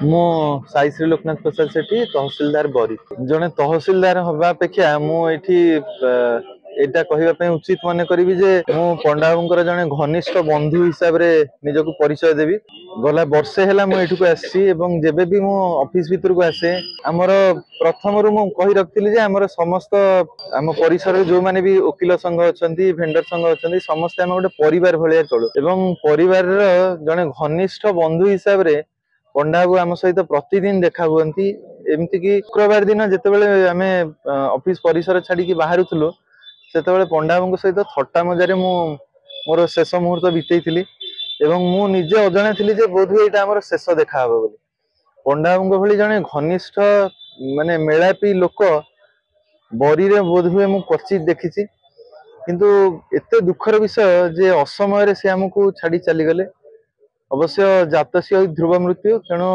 मो साई श्री लोकनाथ प्रसाद सेठी तहसीलदार बरी जने तहसीलदार हवा अपेक्षा मु एठी एटा कहवा उचित मन करी जे मु पंडा बाबूंकर जने घनिष्ठ बंधु हिसाब रे निजको परिचय देवी। गला वर्षे हैला मु एठुको आसी एवं जेबे भी मु ऑफिस भीतर को आसे हमर प्रथम रु मु कहि रखतिली जे हमर समस्त आम परिसर जो माने भी वकील संघ अछंती भेंडर संघ अछंती समस्त हम गोटे परिवार भलिया चलू एवं परिवार रो जने घनिष्ठ बंधु हिसाब रे पंडा बाबू आम सहित प्रतिदिन देखा हुआ एमती कि शुक्रवार दिन जितेबाला आम ऑफिस परिसर छाड़ी बाहरुलु से पंडा बाबू सहित थट्टा मजारे मोर शेष मुहूर्त बीतई मु निजे अजणा थी बोध हुए यहाँ आम शेष देखा हे बोली पंडा बाबू भली जड़े घनिष्ठ माने मेलापी लोक बरी रे बोध हुए मु क्वचित देखी किंतु एते दुखर विषय जे असमय से आमको छाड़ी चलीगले। अवश्य जातसी ध्रुव मृत्यु तेणु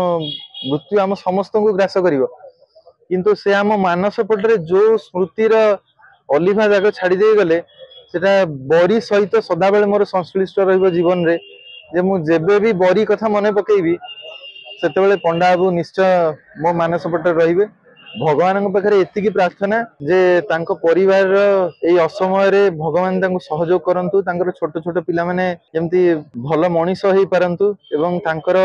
मृत्यु आम समस्त को ग्रास कर किंतु से आम मानस पटरे जो स्मृतिर अलिभा जाग छाड़ी दे गले सेटा बरी सहित सदाबेले मोर संश्लिष्ट रहिबो जीवन रे जे मु जेबे भी बरी कथा मने पकेइबी सेतेबेले पंडा बाबू निश्चय मो मानस पटरे रहिबे। भगवान पाखे एतिकी प्रार्थना जे तांको परिवार एई असमय रे भगवान तांको सहयोग करंतु तांकर छोट छोट पिला माने जेमती भल मनीष होई पारंतु एवं तांकर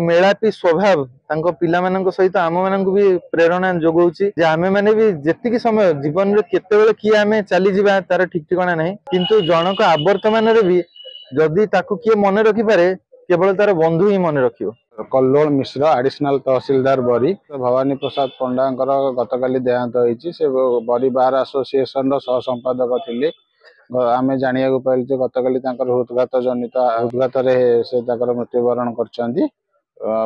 मेलापी स्वभाव तांको पिला मानक सहित आम मानक भी प्रेरणा जोगौची जे आमे माने भी जेतिकी समय जीवन रे केतेबेले कि आमे चली जिबा तार ठीक ठिकाना नाही किंतु जनक आवर्तमान रे भी जदि ताकू किए मने रखि पारे केवल तार बंधु ही मने रखियो। कल्लोल मिश्र एडिशनल तहसीलदार बरी भवानी प्रसाद पंडा गतकाली देहांत होइछि से बरी बार एसोसिएशन सह संपादक थिले। आमे जानिया पाइल गतकाली हृदघात जनित हृदघात से मृत्युवरण करछन्ती।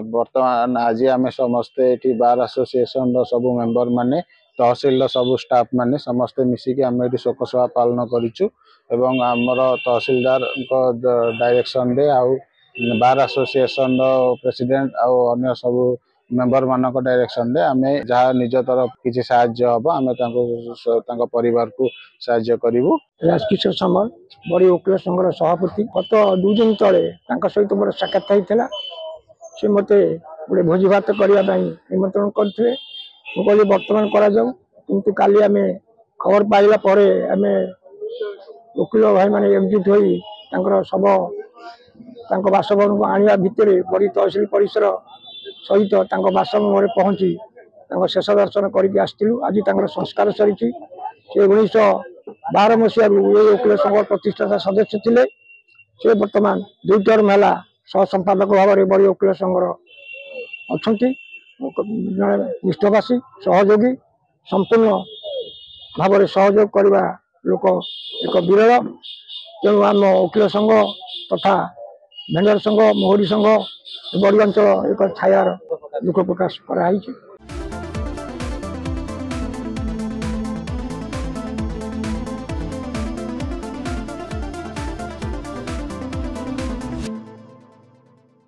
वर्तमान आज आमे समस्ते एठी बार एसोसिएशन सब मेंबर माने तहसील सब स्टाफ माने समस्ते मिसिकी आमे एठी शोक सभा पालन करिछु एवं हमर तहसीलदार डायरेक्शन दे आउ बार एसोसिएशन प्रेसिडेंट आउ अन्य सब मेंबर मानक डायरेक्शन दे आमे जहाँ निज तरफ किसी साहाय्य हम आमे तांको परिवार को साहाय्य करिवु। राजकिशोर सामल बड़ी वकील संघर सभापति गत 2 दिन तले सहित मोर साक्षात होता से मत गोटे भोजी भात करने निमंत्रण करते मुझे बर्तमान किंतु काली आम खबर पाइला आम वकील भाई मैंने एकजुट हो शव बासभवन को आने भितर बड़ी तहसिल परिसर सहित बासभवन पहुंची शेष दर्शन करके आसलु। आज संस्कार सरी 1912 मसीह वकील संघ प्रतिष्ठाता सदस्य थे से बर्तमान 2 टर्म है सह संपादक भाव में बड़ी वकील संघ अच्छा जड़े निष्ठवासी सहयोगी संपूर्ण भाव में सहयोग करने लोक एक विरल तेणु आम वकील संघ तथा भेंडर संघ मोहरी संघ बड़ी अंचल एक छायार दुख प्रकाश कराई।